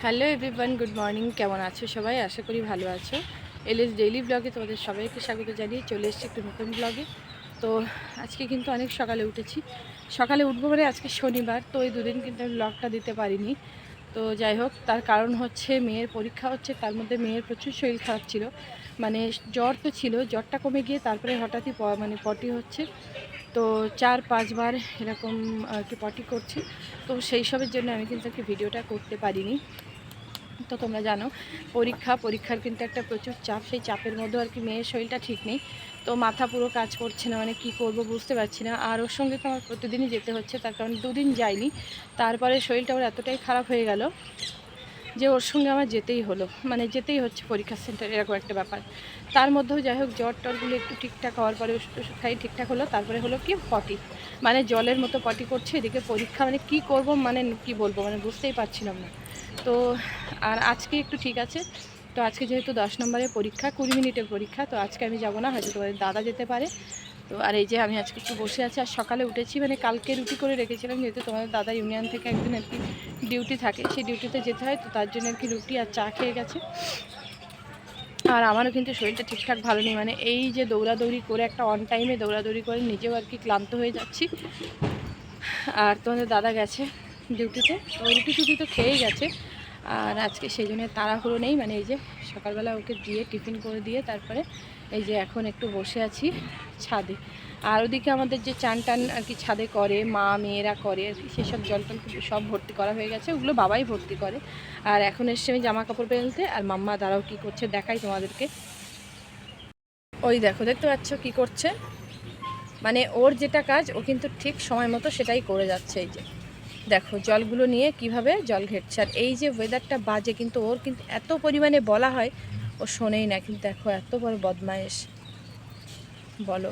Hello everyone, good morning. কেমন আছো সবাই? আশা করি ভালো আছো। এলএস ডেইলি ব্লগে তোমাদের সবাইকে স্বাগত জানিয়ে চলে এসেছি একটু নতুন ব্লগে। তো আজকে কিন্তু অনেক সকালে উঠেছি। সকালে উঠবো মানে আজকে শনিবার, তো এই দুদিন কিন্তু আমি ব্লগটা দিতে পারিনি। তো যাই হোক, তার কারণ হচ্ছে মেয়ের পরীক্ষা হচ্ছে, তার মধ্যে মেয়ের প্রচুর শরীর খারাপ ছিল। মানে জ্বর তো ছিল, জ্বরটা কমে গিয়ে তারপরে হঠাৎই পটি হচ্ছে। তো 4-5 বার এরকম আর কি পটি করছি। তো সেই সবের জন্য আমি কিন্তু আর কি ভিডিওটা করতে পারিনি। তো তোমরা জানো পরীক্ষার কিন্তু একটা প্রচুর চাপ, সেই চাপের মধ্যেও আর কি মেয়ের শরীরটা ঠিক নেই। তো মাথা পুরো কাজ করছে না, মানে কি করব বুঝতে পারছি না। আর ওর সঙ্গে তো আমার প্রতিদিনই যেতে হচ্ছে, তার কারণ দুদিন যাইনি। তারপরে শরীরটা ওর এতটাই খারাপ হয়ে গেল যে ওর সঙ্গে আমার যেতেই হলো, মানে যেতেই হচ্ছে পরীক্ষা সেন্টারে, এরকম একটা ব্যাপার। তার মধ্যেও যাই হোক জ্বর টরগুলো একটু ঠিকঠাক হওয়ার পরে ওষুধ টষুধ খাই ঠিকঠাক হলো। তারপরে হলো কি পটি, মানে জলের মতো পটি করছে। এদিকে পরীক্ষা, মানে কি করব, মানে কি বলবো, মানে বুঝতেই পারছিলাম না। তো আর আজকে একটু ঠিক আছে। তো আজকে যেহেতু 10 নম্বরের পরীক্ষা, 20 মিনিটের পরীক্ষা, তো আজকে আমি যাব না, হয়তো তোমাদের দাদা যেতে পারে। তো আর এই যে আমি আজকে একটু বসে আছি। আর সকালে উঠেছি, মানে কালকে রুটি করে রেখেছিলাম, যেহেতু তোমাদের দাদা ইউনিয়ন থেকে একদিন আর কি ডিউটি থাকে, সেই ডিউটিতে যেতে হয়, তো তার জন্য আর কি রুটি আর চা খেয়ে গেছে। আর আমারও কিন্তু শরীরটা ঠিকঠাক ভালো নেই, মানে এই যে দৌড়াদৌড়ি করে একটা অন টাইমে দৌড়াদৌড়ি করে নিজেও আর কি ক্লান্ত হয়ে যাচ্ছি। আর তোমাদের দাদা গেছে ডিউটিতে, তো রুটি টুটি তো খেয়েই গেছে। আর আজকে সেই জন্য তাড়াহুড়ো নেই, মানে এই যে সকালবেলা ওকে দিয়ে টিফিন করে দিয়ে তারপরে এই যে এখন একটু বসে আছি ছাদে। আর ওদিকে আমাদের যে চান টান আর কি ছাদে করে, মা মেয়েরা করে আর কি, সেসব জল টল সব ভর্তি করা হয়ে গেছে, ওগুলো বাবাই ভর্তি করে। আর এখন এসছে আমি জামা কাপড় বেলতে, আর মাম্মা দাঁড়াও কী করছে দেখাই তোমাদেরকে। ওই দেখো, দেখতে পাচ্ছ কী করছে, মানে ওর যেটা কাজ ও কিন্তু ঠিক সময় মতো সেটাই করে যাচ্ছে। এই যে দেখো জলগুলো নিয়ে কিভাবে জল ঘেটছে। আর এই যে ওয়েদারটা বাজে, কিন্তু ওর কিন্তু এত পরিমাণে বলা হয় ও শোনেই না। কিন্তু দেখো এত বড় বদমায়েশ, বলো,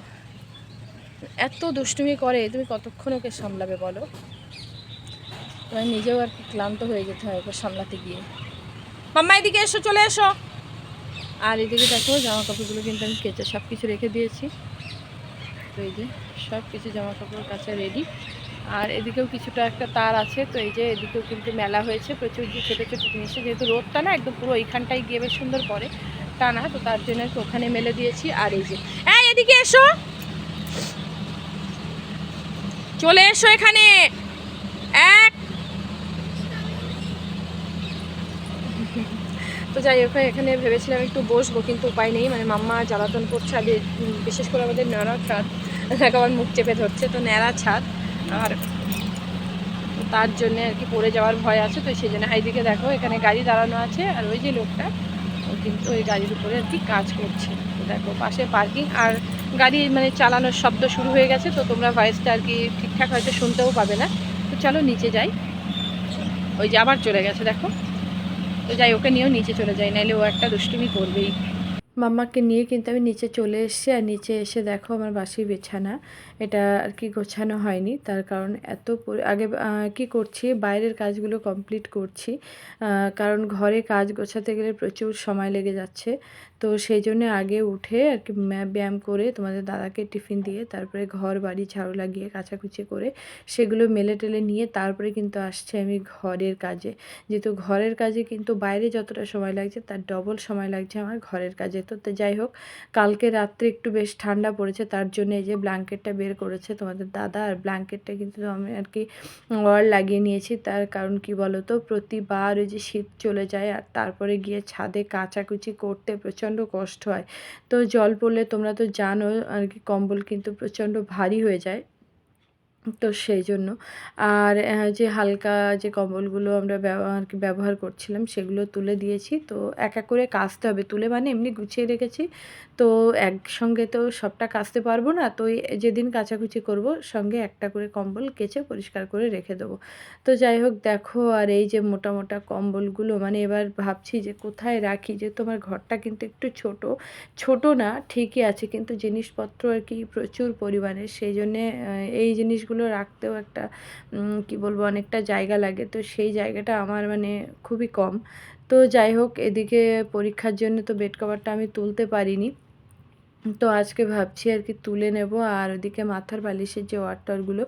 এত দুষ্টুমি করে, তুমি কতক্ষণ ওকে সামলাবে বলো? তোমার নিজেও আর কি ক্লান্ত হয়ে যেতে হয় ওকে সামলাতে গিয়ে। মাম্মা এদিকে এসো, চলে এসো। আর এদিকে দেখো জামা কাপড়গুলো কিন্তু আমি কেচে সব কিছু রেখে দিয়েছি। তো এই যে সব কিছু জামা কাপড় কাচা রেডি। আর এদিকেও কিছুটা একটা তার আছে, তো এই যে এদিকেও কিন্তু মেলা হয়েছে প্রচুর, যে ছোটো ছোটো জিনিসে, যেহেতু রোদটা না একদম পুরো এইখানটায় গিয়ে বেশ সুন্দর পড়ে টানা, তো তার জন্য একটু ওখানে মেলে দিয়েছি। আর এই যে এদিকে এসো, চলে এসো এখানে। এক তো যাই হোক, এখানে ভেবেছিলাম একটু বসবো, কিন্তু উপায় নেই, মানে মাম্মা জ্বালাতন করছে। আর বিশেষ করে আমাদের ন্যাড়া ছাদ, আমার মুখ চেপে ধরছে, তো ন্যাড়া ছাদ, আর তার জন্য আর কি পড়ে যাওয়ার ভয় আছে। তো সেই জন্য এইদিকে দেখো এখানে গাড়ি দাঁড়ানো আছে, আর ওই যে লোকটা ও কিন্তু ওই গাড়ির উপরে আর কি কাজ করছে। তো দেখো পাশে পার্কিং, আর গাড়ি মানে চালানোর শব্দ শুরু হয়ে গেছে, তো তোমরা ভয়েসটা আর কি ঠিকঠাক হয়তো শুনতেও পাবে না। তো চলো নিচে যাই। ওই যে আবার চলে গেছে দেখো। তো যাই, ওকে নিয়েও নিচে চলে যাই, নাহলে ও একটা দুষ্টুমি করবেই। মাম্মাকে নিয়ে কিন্তু আমি নিচে চলে এসেছি। আর নিচে এসে দেখো আমার বাসি বিছানা, এটা আর কি গোছানো হয়নি, তার কারণ আগে কি করছি, বাইরের কাজগুলো কমপ্লিট করছি, কারণ ঘরে কাজ গোছাতে গেলে প্রচুর সময় লেগে যাচ্ছে। তো সেই জন্য আগে উঠে আর কি ব্যায়াম করে তোমাদের দাদাকে টিফিন দিয়ে তারপরে ঘর বাড়ি ঝাড়ু লাগিয়ে কাচাকুচি করে সেগুলো মেলে টেলে নিয়ে তারপরে কিন্তু আসছে আমি ঘরের কাজে। যেহেতু ঘরের কাজে কিন্তু বাইরে যতটা সময় লাগছে তার ডবল সময় লাগছে আমার ঘরের কাজে। তো যাই হোক, কালকে রাত্রে একটু বেশ ঠান্ডা পড়েছে, তার জন্য এই যে ব্ল্যাঙ্কেটটা বের করেছে তোমাদের দাদা। আর ব্ল্যাঙ্কেটটা কিন্তু আমি আর কি ওয়াল লাগিয়ে নিয়েছি, তার কারণ কি বলো তো, প্রতিবার ওই যে শীত চলে যায় আর তারপরে গিয়ে ছাদে কাচাকুচি করতে প্রচণ্ড কষ্ট হয়। তো জল পড়লে তোমরা তো জানো আর কি কম্বল কিন্তু প্রচণ্ড ভারী হয়ে যায়, তো সেই জন্য। আর যে হালকা যে কম্বলগুলো আমরা আর কি ব্যবহার করছিলাম সেগুলো তুলে দিয়েছি। তো এক এক করে কাচতে হবে, তুলে মানে এমনি গুছিয়ে রেখেছি, তো একসঙ্গে তো সবটা কাচতে পারবো না। তো যেদিন কাচাকুচি করব সঙ্গে একটা করে কম্বল কেচে পরিষ্কার করে রেখে দেবো। তো যাই হোক দেখো, আর এই যে মোটা মোটা কম্বলগুলো, মানে এবার ভাবছি যে কোথায় রাখি, যে তোমার ঘরটা কিন্তু একটু ছোট না ঠিকই আছে, কিন্তু জিনিসপত্র আর কি প্রচুর পরিমাণে, সেই জন্যে এই জিনিসগুলো রাখতেও একটা কি বলবো, অনেকটা জায়গা লাগে। তো সেই জায়গাটা আমার মানে খুবই কম। তো যাই হোক, এদিকে পরীক্ষার জন্য তো বেড কভারটা আমি তুলতে পারিনি, তো আজকে ভাবছি আর কি তুলে নেব, আর ওদিকে মাথার বালিশের যে ওয়ারটারগুলো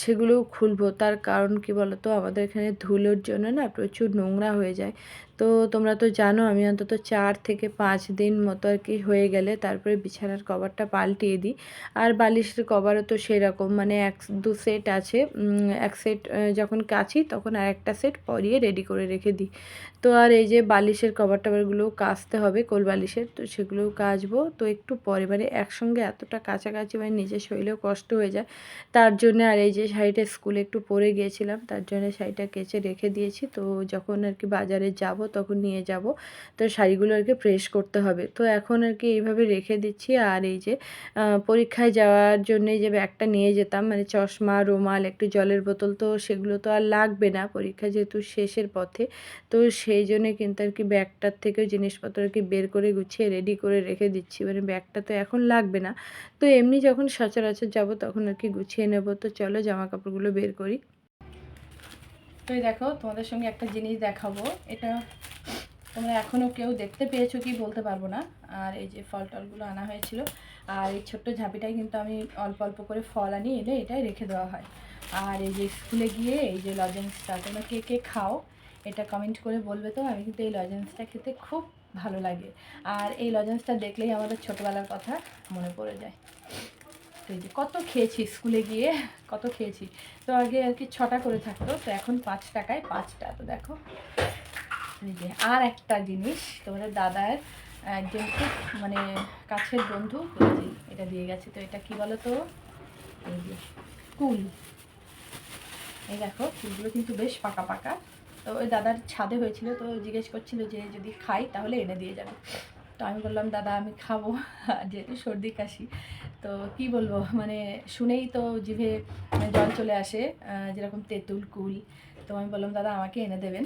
সেগুলোও খুলবো। তার কারণ কি বলো তো, আমাদের এখানে ধুলোর জন্য না প্রচুর নোংরা হয়ে যায়। তো তোমরা তো জানো আমি অন্তত 4 থেকে 5 দিন মতো আর কি হয়ে গেলে তারপরে বিছানার কভারটা পাল্টিয়ে দিই। আর বালিশের কভারও তো সেরকম, মানে 1-2 সেট আছে, এক সেট যখন কাচি তখন আর একটা সেট পরিয়ে রেডি করে রেখে দিই। তো আর এই যে বালিশের কভার টভারগুলোও কাচতে হবে, কোল বালিশের, তো সেগুলোও কাচবো। তো একটু পরে মানে একসঙ্গে এতটা কাছাকাছি মানে নিজের শরীরেও কষ্ট হয়ে যায়, তার জন্য। আর এই যে শাড়িটা স্কুলে একটু পরে গিয়েছিলাম, তার জন্য শাড়িটা কেচে রেখে দিয়েছি। তো যখন আর কি বাজারে যাব তখন নিয়ে যাব, তো শাড়িগুলো আর কি প্রেস করতে হবে। তো এখন আর কি এইভাবে রেখে দিচ্ছি। আর এই যে পরীক্ষায় যাওয়ার জন্যে যে ব্যাগটা নিয়ে যেতাম, মানে চশমা, রুমাল, একটু জলের বোতল, তো সেগুলো তো আর লাগবে না, পরীক্ষা যেহেতু শেষের পথে। তো সেই জন্যে কিন্তু আর কি ব্যাগটার থেকেও জিনিসপত্র আর কি বের করে গুছিয়ে রেডি করে রেখে দিচ্ছি, মানে ব্যাগটা তো এখন লাগবে না। তো এমনি যখন সচরাচর যাব তখন আর কি গুছিয়ে নেব। তো চলো জামা কাপড়গুলো বের করি। তো এই দেখো, তোমাদের সঙ্গে একটা জিনিস দেখাবো। এটা তোমরা এখনও কেউ দেখতে পেয়েছো কি বলতে পারবো না। আর এই যে ফল টলগুলো আনা হয়েছিল, আর এই ছোট্ট ঝাঁপিটাই কিন্তু আমি অল্প অল্প করে ফল আনি, এনে এটাই রেখে দেওয়া হয়। আর এই যে স্কুলে গিয়ে এই যে লজেন্সটা, তোমরা কে কে খাও এটা কমেন্ট করে বলবে। তো আমি কিন্তু এই লজেন্সটা খেতে খুব ভালো লাগে, আর এই লজেন্সটা দেখলেই আমাদের ছোটোবেলার কথা মনে পড়ে যায়। তো এই যে কত খেয়েছি স্কুলে গিয়ে, কত খেয়েছি। তো আগে আর কি 6টা করে থাকতো, তো এখন 5 টাকায় 5টা। তো দেখো এই যে আর একটা জিনিস, তোমাদের দাদার একজন খুব মানে কাছের বন্ধু এটা দিয়ে গেছে। তো এটা কি বলো তো, এই যে কুল। এই দেখো কুলগুলো কিন্তু বেশ পাকা পাকা। তো ওই দাদার ছাদে হয়েছিল, তো জিজ্ঞেস করছিল যে যদি খাই তাহলে এনে দিয়ে যাবে। তো আমি বললাম দাদা আমি খাবো, যেহেতু সর্দি কাশি। তো কি বলবো, মানে শুনেই তো জিভে জল চলে আসে, যেরকম তেঁতুল, কুল। তো আমি বললাম দাদা আমাকে এনে দেবেন।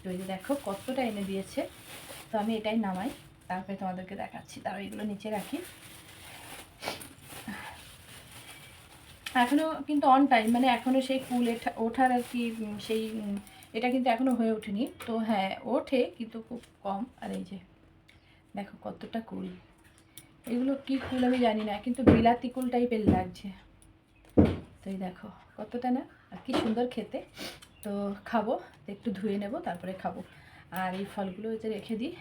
তো এই যে দেখো কতটা এনে দিয়েছে। তো আমি এটাই নামাই, তারপরে তোমাদেরকে দেখাচ্ছি। তারপর এগুলো নিচে রাখি। এখনও কিন্তু অন টাইম, মানে এখনও সেই কুল ওঠার আর কি সেই এটা কিন্তু এখনও হয়ে ওঠেনি। তো হ্যাঁ ওঠে কিন্তু খুব কম। আর এই যে দেখো কতটা কুল, এগুলো কি কুল আমি জানি না, কিন্তু বিলাতি কুল টাইপের লাগছে। তো এই দেখো কতটা না, আর কি সুন্দর খেতে। তো খাবো, তো একটু ধুয়ে নেব তারপরে খাবো। আর এই ফলগুলো যে রেখে দিই।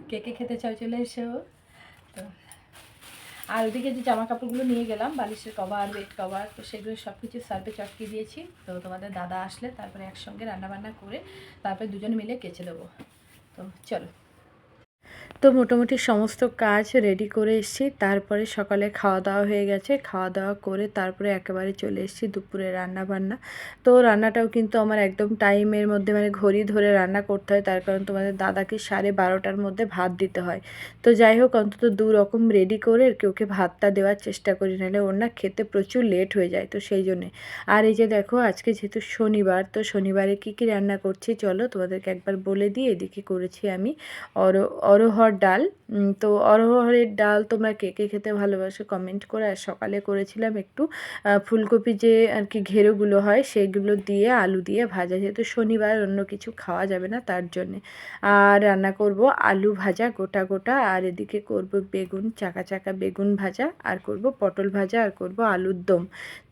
কে কে খেতে চাও চলে এসো। তো আর ওদিকে যে জামা কাপড়গুলো নিয়ে গেলাম, বালিশের কভার, বেড কভার, তো সেগুলো সব কিছু সার্ফে চটকে দিয়েছি। তো তোমাদের দাদা আসলে তারপরে একসঙ্গে রান্নাবান্না করে তারপরে দুজনে মিলে কেচে দেবো। তো চলো। তো মোটামুটি সমস্ত কাজ রেডি করে এসেছি। তারপরে সকালে খাওয়া দাওয়া হয়ে গেছে, খাওয়া দাওয়া করে তারপরে একেবারে চলে এসেছি দুপুরে রান্না বান্না। তো রান্নাটাও কিন্তু আমার একদম টাইমের মধ্যে, মানে ঘড়ি ধরে রান্না করতে হয়, তার কারণ তোমাদের দাদাকে 12:30টার মধ্যে ভাত দিতে হয়। তো যাই হোক অন্তত 2 রকম রেডি করে আর কি ওকে ভাতটা দেওয়ার চেষ্টা করি, নাহলে ওর না খেতে প্রচুর লেট হয়ে যায়। তো সেই জন্যে। আর এই যে দেখো আজকে যেহেতু শনিবার, তো শনিবারে কী কী রান্না করছি চলো তোমাদেরকে একবার বলে দিই। এদিকে করেছি আমি অরহর ডাল। তো অরহরের ডাল তোমরা কে কে খেতে ভালোবাসো কমেন্ট করে। আর সকালে করেছিলাম একটু ফুলকপি যে আর কি ঘেরোগুলো হয় সেগুলো দিয়ে আলু দিয়ে ভাজা, যেহেতু শনিবার অন্য কিছু খাওয়া যাবে না তার জন্যে। আর রান্না করব আলু ভাজা গোটা গোটা, আর এদিকে করব বেগুন চাকা চাকা বেগুন ভাজা, আর করব পটল ভাজা, আর করব আলুর দম।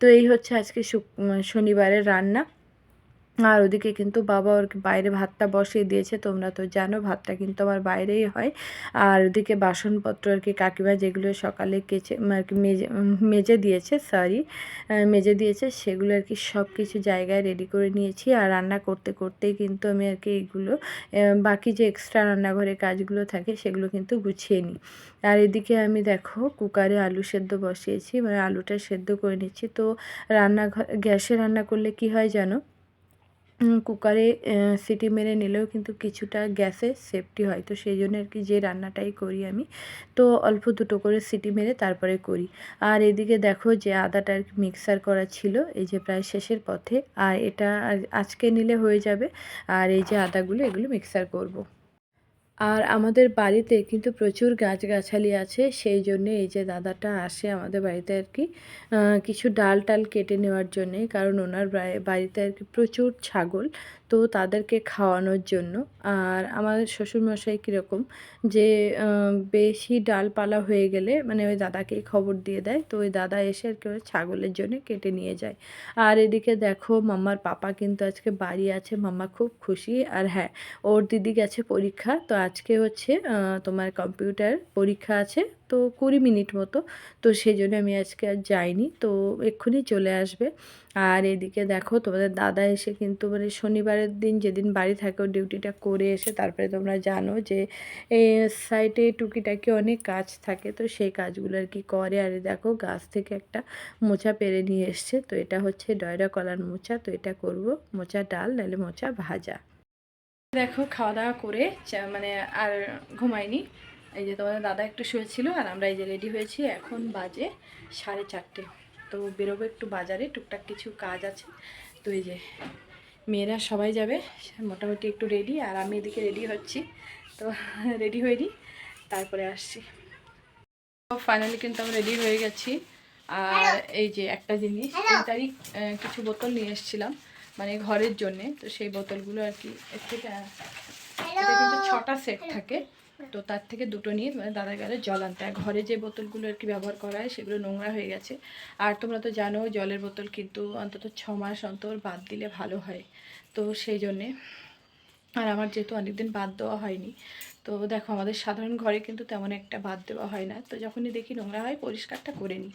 তো এই হচ্ছে আজকে শনিবারের রান্না। আর ওদিকে কিন্তু বাবা ওর বাইরে ভাতটা বসিয়ে দিয়েছে, তোমরা তো জানো ভাতটা কিন্তু আমার বাইরেই হয়। আর ওদিকে বাসনপত্র আর কি কাকিমা যেগুলো সকালে কেচে আর কি মেজে দিয়েছে, সরি মেজে দিয়েছে, সেগুলো আর কি সব কিছু জায়গায় রেডি করে নিয়েছি। আর রান্না করতে করতেই কিন্তু আমি আর কি এইগুলো বাকি যে এক্সট্রা রান্নাঘরের কাজগুলো থাকে সেগুলো কিন্তু গুছিয়ে নিই। আর এদিকে আমি দেখো কুকারে আলু সেদ্ধ বসিয়েছি, মানে আলুটা সেদ্ধ করে নিচ্ছি। তো গ্যাসে রান্না করলে কি হয় জানো, কুকারে সিটি মেরে নিলেও কিন্তু কিছুটা গ্যাসের সেফটি হয়। তো সেই জন্য আর কি যে রান্নাটাই করি আমি, তো অল্প দুটো করে সিটি মেরে তারপরে করি। আর এদিকে দেখো যে আদাটা আর কি মিক্সার করা ছিল, এই যে প্রায় শেষের পথে, আর এটা আজকে নিলে হয়ে যাবে। আর এই যে আদাগুলো এগুলো মিক্সার করব। আর আমাদের বাড়িতে কিন্তু প্রচুর গাছগাছালি আছে, সেই জন্যে এই যে দাদাটা আসে আমাদের বাড়িতে আর কি কিছু ডাল টাল কেটে নেওয়ার জন্যে, কারণ ওনার বাড়িতে আর কি প্রচুর ছাগল, তো তাদেরকে খাওয়ানোর জন্য। আর আমাদের শ্বশুরমশাই কীরকম যে বেশি ডালপালা হয়ে গেলে মানে ওই দাদাকেই খবর দিয়ে দেয়, তো ওই দাদা এসে আর কি ওই ছাগলের জন্য কেটে নিয়ে যায়। আর এদিকে দেখো মাম্মার পাপা কিন্তু আজকে বাড়ি আছে, মাম্মা খুব খুশি। আর হ্যাঁ, ওর দিদি গেছে পরীক্ষা, তো আজকে হচ্ছে তোমার কম্পিউটার পরীক্ষা আছে, তো 20 মিনিট মতো, তো সেই জন্য আমি আজকে আর যাইনি, তো এক্ষুনি চলে আসবে। আর এদিকে দেখো তোমাদের দাদা এসে কিন্তু মানে শনিবারের দিন যেদিন বাড়ি থাকে ও ডিউটিটা করে এসে তারপরে তোমরা জানো যে এই সাইডে টুকিটাকি অনেক কাজ থাকে, তো সেই কাজগুলো আর কি করে। আর দেখো গাছ থেকে একটা মোচা পেরে নিয়ে এসছে, তো এটা হচ্ছে ডয়রা কলার মোচা, তো এটা করব মোচা ডাল নাহলে মোচা ভাজা। দেখো খাওয়া দাওয়া করে মানে আর ঘুমাইনি, এই যে তোমাদের দাদা একটু শুয়েছিল আর আমরা এই যে রেডি হয়েছি, এখন বাজে 4:30। তো বেরোবো একটু বাজারে, টুকটাক কিছু কাজ আছে, তো এই যে মেয়েরা সবাই যাবে মোটামুটি একটু রেডি, আর আমি এদিকে রেডি হচ্ছি, তো রেডি হয়ে তারপরে আসছি। তো ফাইনালি কিন্তু আমরা রেডি হয়ে গেছি। আর এই যে একটা জিনিস তারই কিছু বোতল নিয়ে এসেছিলাম মানে ঘরের জন্যে, তো সেই বোতলগুলো আর কি এর থেকে এটা কিন্তু 6টা সেট থাকে, তো তার থেকে 2টো নিয়ে মানে দাদা গেলে জল আনতে হয়। ঘরে যে বোতলগুলো আর কি ব্যবহার করা হয় সেগুলো নোংরা হয়ে গেছে, আর তোমরা তো জানো জলের বোতল কিন্তু অন্তত 6 মাস অন্তর বাদ দিলে ভালো হয়, তো সেই জন্যে। আর আমার যেহেতু অনেকদিন বাদ দেওয়া হয়নি, তো দেখো আমাদের সাধারণ ঘরে কিন্তু তেমন একটা বাদ দেওয়া হয় না, তো যখনই দেখি নোংরা হয় পরিষ্কারটা করে নিই,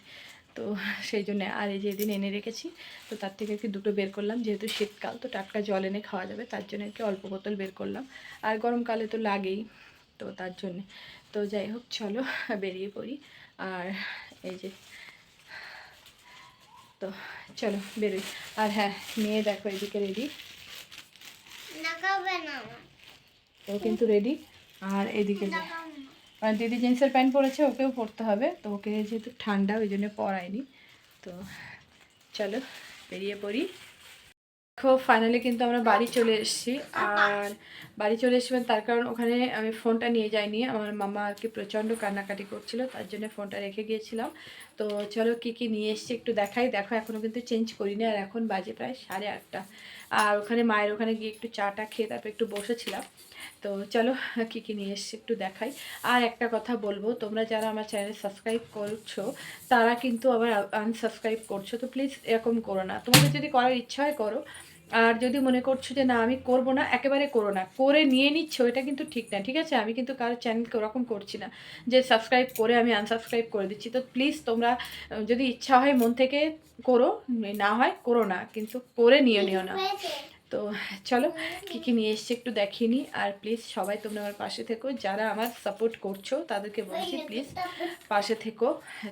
তো সেই জন্য। আর এই যে দিন এনে রেখেছি, তো তার থেকে আর কি 2টো বের করলাম, যেহেতু শীতকাল তো টাটকা জল এনে খাওয়া যাবে, তার জন্য আর কি অল্প বোতল বের করলাম, আর গরমকালে তো লাগেই, তো তার জন্যে। তো যাই হোক চলো বেরিয়ে পড়ি। আর এই যে তো চলো বেরোই। আর হ্যাঁ, মেয়ে দেখো এদিকে রেডি, ও কিন্তু রেডি। আর এদিকে যে দিদি জিন্সের প্যান্ট পরেছে, ওকেও পরতে হবে, তো ওকে যেহেতু ঠান্ডা ওই জন্য পরায়নি, তো চলো বেরিয়ে পড়ি। দেখো ফাইনালি কিন্তু আমরা বাড়ি চলে এসেছি। আর বাড়ি চলে এসেছিলাম তার কারণ ওখানে আমি ফোনটা নিয়ে যাইনি, আমার মামা আর কি প্রচণ্ড কান্নাকাটি করছিল, তার জন্য ফোনটা রেখে গিয়েছিলাম। তো চলো কি কি নিয়ে এসেছি একটু দেখাই। দেখো এখনও কিন্তু চেঞ্জ করিনি, আর এখন বাজে প্রায় 8:30। আর ওখানে মায়ের ওখানে গিয়ে একটু চাটা খেয়ে তারপর একটু বসেছিলাম। তো চলো কী কী নিয়ে এসেছি একটু দেখাই। আর একটা কথা বলবো, তোমরা যারা আমার চ্যানেল সাবস্ক্রাইব করছো তারা কিন্তু আবার আনসাবস্ক্রাইব করছো, তো প্লিজ এরকম করো না। তোমাদের যদি করার ইচ্ছা হয় করো, আর যদি মনে করছো যে না আমি করব না, একেবারে করো না। করে নিয়ে নিচ্ছ এটা কিন্তু ঠিক না, ঠিক আছে? আমি কিন্তু কারোর চ্যানেলকে ওরকম করছি না যে সাবস্ক্রাইব করে আমি আনসাবস্ক্রাইব করে দিচ্ছি। তো প্লিজ তোমরা যদি ইচ্ছা হয় মন থেকে করো, না হয় করো না, কিন্তু করে নিও না। তো চলো কী কী নিয়ে এসছি একটু দেখিয়ে নিই। আর প্লিজ সবাই তোমরা আমার পাশে থেকো, যারা আমার সাপোর্ট করছো তাদেরকে বলছি প্লিজ পাশে থেকো,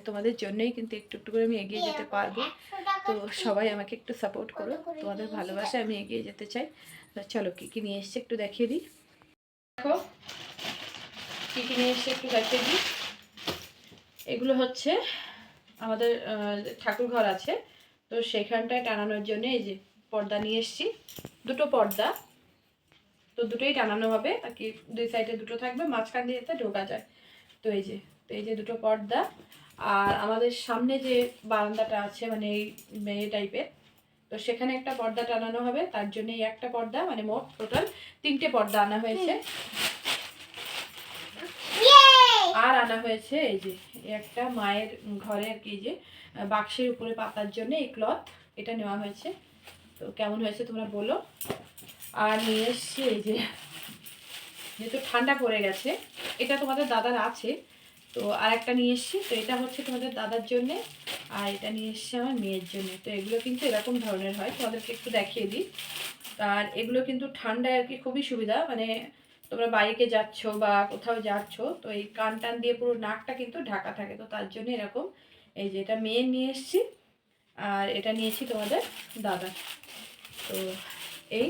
তোমাদের জন্যই কিন্তু একটু একটু করে আমি এগিয়ে যেতে পারবো। তো সবাই আমাকে একটু সাপোর্ট করো, তোমাদের ভালোবাসায় আমি এগিয়ে যেতে চাই। তো চলো কী কী নিয়ে এসছি একটু দেখিয়ে দিই। দেখো কী কী নিয়ে এসছি একটু দেখিয়ে দিই। এগুলো হচ্ছে আমাদের ঠাকুর ঘর আছে, তো সেখানটায় টানানোর জন্য এই যে পর্দা নিয়ে এসছি, 2টো পর্দা, তো দুটোই টানানো হবে আর কি, 2 সাইডে 2টো থাকবে, মাঝখান দিয়ে যাতে ঢোকা যায়। তো এই যে 2টো পর্দা। আর আমাদের সামনে যে বারান্দাটা আছে মানে এই মেয়ে টাইপের, তো সেখানে একটা পর্দা টানানো হবে, তার জন্য এই একটা পর্দা, মানে মোট টোটাল 3টে পর্দা আনা হয়েছে। আর আনা হয়েছে এই যে একটা মায়ের ঘরে আর কি, যে বাক্সের উপরে পাতার জন্য এই ক্লথ, এটা নেওয়া হয়েছে। তো কেমন হয়েছে তোমরা বলো। আর নিয়ে এসছি এই যে, যেহেতু ঠান্ডা পড়ে গেছে, এটা তোমাদের দাদার আছে, তো আর একটা নিয়ে এসছি, তো এটা হচ্ছে তোমাদের দাদার জন্যে, আর এটা নিয়ে এসছি আমার মেয়ের জন্য। তো এগুলো কিন্তু এরকম ধরনের হয়, তোমাদেরকে একটু দেখিয়ে দিই। আর এগুলো কিন্তু ঠান্ডায় আর কি খুবই সুবিধা, মানে তোমরা বাইকে যাচ্ছ বা কোথাও যাচ্ছ, তো এই কান টান দিয়ে পুরো নাকটা কিন্তু ঢাকা থাকে, তো তার জন্য এরকম। এই যে এটা মেয়ের নিয়ে এসছি, আর এটা নিয়েছি তোমাদের দাদা। তো এই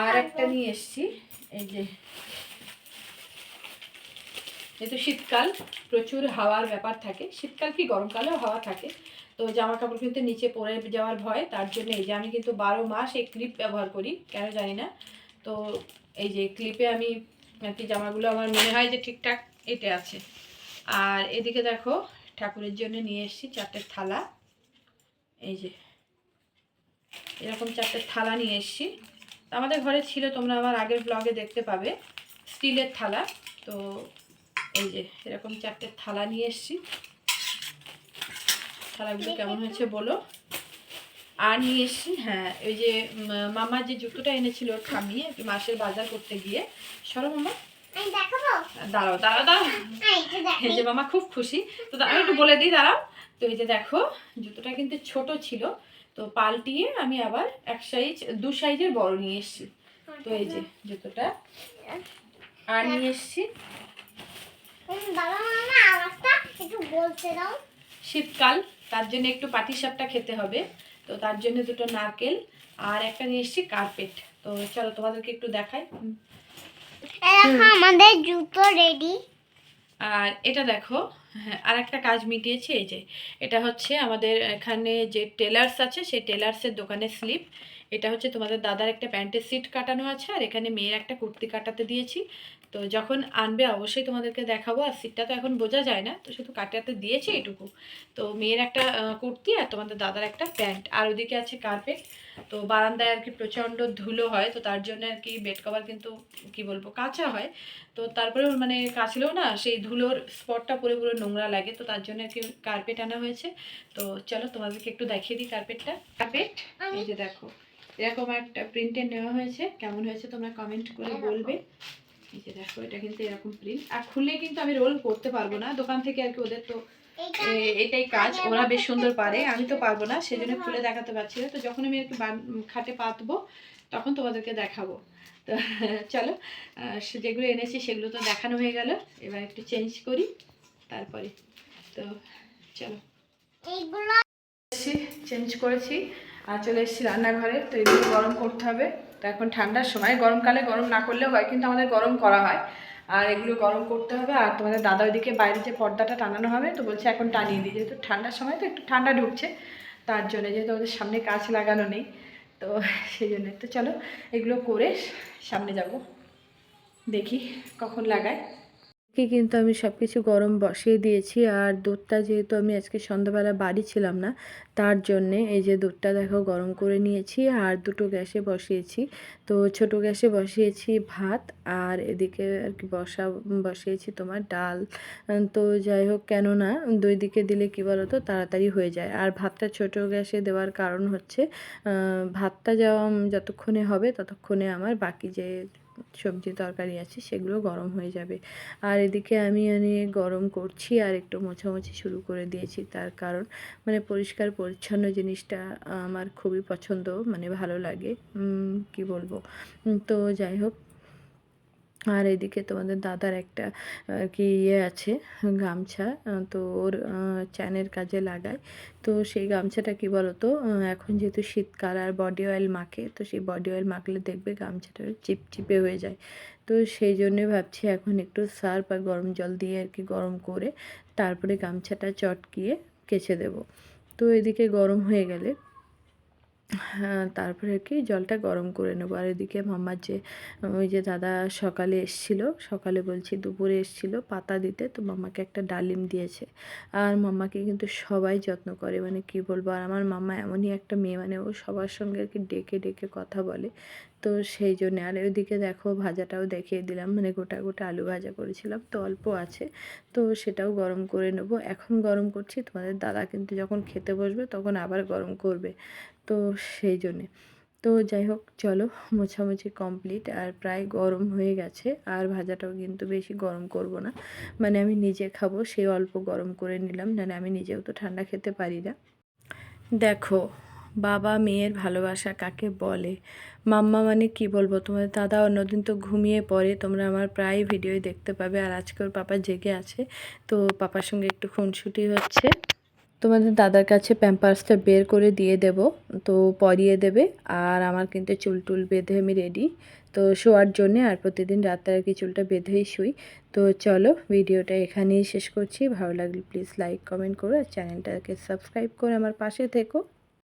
আর একটা নিয়ে এসছি, এই যে যেহেতু শীতকাল প্রচুর হাওয়ার ব্যাপার থাকে, শীতকাল কি গরমকালেও হাওয়া থাকে, তো জামা কাপড় কিন্তু নিচে পরে যাওয়ার ভয়, তার জন্য এই যে আমি কিন্তু 12 মাস এই ক্লিপ ব্যবহার করি, কেন জানি না। তো এই যে ক্লিপে আমি আর কি জামাগুলো আমার মনে হয় যে ঠিকঠাক এটে আছে। আর এদিকে দেখো ঠাকুরের জন্য নিয়ে এসেছি 4টে থালা। এই যে এরকম 4টে থালা নিয়ে এসেছি। আমাদের ঘরে ছিল, তোমরা আমার আগের ব্লগে দেখতে পাবে, স্টিলের থালা। তো এই যে এরকম 4টে থালা নিয়ে এসেছি। থালাগুলো কেমন হয়েছে বলো। আর নিয়ে এসেছি, হ্যাঁ, ওই যে মামা যে জুতোটা এনেছিল ঠাম্মি আর কি মাসের বাজার করতে গিয়ে। সরো মামা, দাঁড়াও দাঁড়াও দাঁড়াও। এই যে মামা খুব খুশি। তো আমি একটু বলে দিই, দাঁড়াও। তো এই যে দেখো জুতোটা কিন্তু ছোট ছিল, তো পাল্টিয়ে আমি আবার 2 সাইজের বড় নিয়ে এসেছি। তো এই যে জুতোটা আর নিয়ে এসেছি। শীতকাল, তার জন্য একটু পাটিসাপটা খেতে হবে, তো তার জন্য 2টো নারকেল আর একটা নিয়ে এসেছি কার্পেট। তো চলো তোমাদেরকে একটু দেখাই। আমাদের জুতো রেডি। আর এটা দেখো, হ্যাঁ, আর একটা কাজ মিটিয়েছি। এই যে এটা হচ্ছে আমাদের এখানে যে টেলার্স আছে সেই টেলার্সের দোকানের স্লিপ। এটা হচ্ছে তোমাদের দাদার একটা প্যান্টের সিট কাটানো আছে, আর এখানে মেয়ের একটা কুর্তি কাটাতে দিয়েছি। তো যখন আনবে অবশ্যই তোমাদেরকে দেখাবো। আর সিটটা তো এখন বোঝা যায় না, তো শুধু কাটাতে দিয়েছি এটুকু। তো মেয়ের একটা কুর্তি আর তোমাদের দাদার একটা প্যান্ট, আর ওদিকে আছে কার্পেট। তো বারান্দায় আর কি প্রচণ্ড ধুলো হয়, তো তার জন্য আর কি বেড কভার কিন্তু কি বলবো কাঁচা হয়। তো তারপরে মানে কাচলেও না সেই ধুলোর স্পটটা পুরো পুরো নোংরা লাগে, তো তার জন্য আর কি কার্পেট আনা হয়েছে। তো চলো তোমাদেরকে একটু দেখিয়ে দিই কার্পেটটা। কার্পেট এই যে দেখো এরকম একটা প্রিন্টের নেওয়া হয়েছে, কেমন হয়েছে তোমরা কমেন্ট করে বলবে। এই যে দেখো এটা কিন্তু এরকম প্রিন্ট, আর খুললে কিন্তু আমি রোল করতে পারবো না, দোকান থেকে আর কি ওদের তো এটাই কাজ, ওরা বেশ সুন্দর পারে, আমি তো পারবো না, সেজন্য খুলে দেখাতে পারছি না। তো যখন আমি আর কি খাটে পাতবো তখন তোমাদেরকে দেখাবো। তো চলো, যেগুলো এনেছি সেগুলো তো দেখানো হয়ে গেল, এবার একটু চেঞ্জ করি তারপরে। তো চলো, এইগুলো চেঞ্জ করেছি আর চলে এসেছি রান্নাঘরে। তো এগুলো গরম করতে হবে। তো এখন ঠান্ডার সময়, গরমকালে গরম না করলেও হয়, কিন্তু আমাদের গরম করা হয়। আর এগুলো গরম করতে হবে। আর তোমাদের দাদা ওইদিকে বাইরে যে পর্দাটা টানানো হবে, তো বলছে এখন টানিয়ে দিই, যেহেতু ঠান্ডার সময় তো একটু ঠান্ডা ঢুকছে, তার জন্য, যেহেতু ওদের সামনে কাঁচ লাগানো নেই, তো সেই জন্য। তো চলো এগুলো করে সামনে যাব, দেখি কখন লাগায়। কিন্তু আমি সব কিছু গরম বসিয়ে দিয়েছি। আর দুধটা যেহেতু আমি আজকে সন্ধ্যাবেলা বাড়ি ছিলাম না, তার জন্যে এই যে দুধটা দেখো গরম করে নিয়েছি আর 2টো গ্যাসে বসিয়েছি। তো ছোট গ্যাসে বসিয়েছি ভাত, আর এদিকে আর কি বসিয়েছি তোমার ডাল। তো যাই হোক, কেননা 2 দিকে দিলে কী বলো তো তাড়াতাড়ি হয়ে যায়। আর ভাতটা ছোট গ্যাসে দেওয়ার কারণ হচ্ছে ভাতটা যতক্ষণে হবে ততক্ষণে আমার বাকি যে সবজি তরকারি আছে সেগুলো গরম হয়ে যাবে। আর এদিকে আমি গরম করছি আর একটু মোছামুছি শুরু করে দিয়েছি, তার কারণ মানে পরিষ্কার পরিচ্ছন্ন জিনিসটা আমার খুবই পছন্দ, মানে ভালো লাগে, কি বলবো। তো যাই হোক, আর এদিকে তোমাদের দাদার একটা কি আছে গামছা, তো ওর চ্যানের কাজে লাগায়। তো সেই গামছাটা কি বলো তো, এখন যেহেতু শীতকাল আর বডি অয়েল মাখে, তো সেই বডি অয়েল মাখলে দেখবে গামছাটা চিপচিপে হয়ে যায়। তো সেই জন্যে ভাবছি এখন একটু সার্ফ আর গরম জল দিয়ে আর কি গরম করে তারপরে গামছাটা চটকিয়ে কেচে দেব। তো এদিকে গরম হয়ে গেলে হ্যাঁ, তারপরে আর কি জলটা গরম করে নেবো। আর এদিকে মাম্মার যে ওই যে দাদা সকালে এসেছিলো, সকালে বলছি দুপুরে এসেছিলো পাতা দিতে, তো মাম্মাকে একটা ডালিম দিয়েছে। আর মাম্মাকে কিন্তু সবাই যত্ন করে, মানে কি বলবো। আর আমার মাম্মা এমনই একটা মেয়ে, মানে ও সবার সঙ্গে আর কি ডেকে ডেকে কথা বলে। তো সেই জন্যে। আর ওইদিকে দেখো ভাজাটাও দেখিয়ে দিলাম, মানে গোটা গোটা আলু ভাজা করেছিলাম, তো অল্প আছে, তো সেটাও গরম করে নেব। এখন গরম করছি, তোমাদের দাদা কিন্তু যখন খেতে বসবে তখন আবার গরম করবে, তো সেই জন্যে। তো যাই হোক, চলো মোছামুছি কমপ্লিট আর প্রায় গরম হয়ে গেছে। আর ভাজাটাও কিন্তু বেশি গরম করব না, মানে আমি নিজে খাবো সেই অল্প গরম করে নিলাম, নাহলে আমি নিজেও তো ঠান্ডা খেতে পারি না। দেখো বাবা মেয়ের ভালোবাসা কাকে বলে। মাম্মা মানে কি বলবো, তোমাদের দাদা অন্যদিন তো ঘুমিয়ে পড়ে, তোমরা আমার প্রায় ভিডিওই দেখতে পাবে। আর আজকে ওর পাপা জেগে আছে, তো পাপার সঙ্গে একটু খুনসুটি হচ্ছে। তোমাদের দাদার কাছে প্যাম্পার্সটা বের করে দিয়ে দেব, তো পরিয়ে দেবে। আর আমার কিন্তু চুল টুল বেঁধে আমি রেডি, তো শোয়ার জন্যে। আর প্রতিদিন রাতে আর কি চুলটা বেঁধেই শুই। তো চলো ভিডিওটা এখানেই শেষ করছি। ভালো লাগলে প্লিজ লাইক কমেন্ট করো, আর চ্যানেলটাকে সাবস্ক্রাইব করে আমার পাশে থেকো।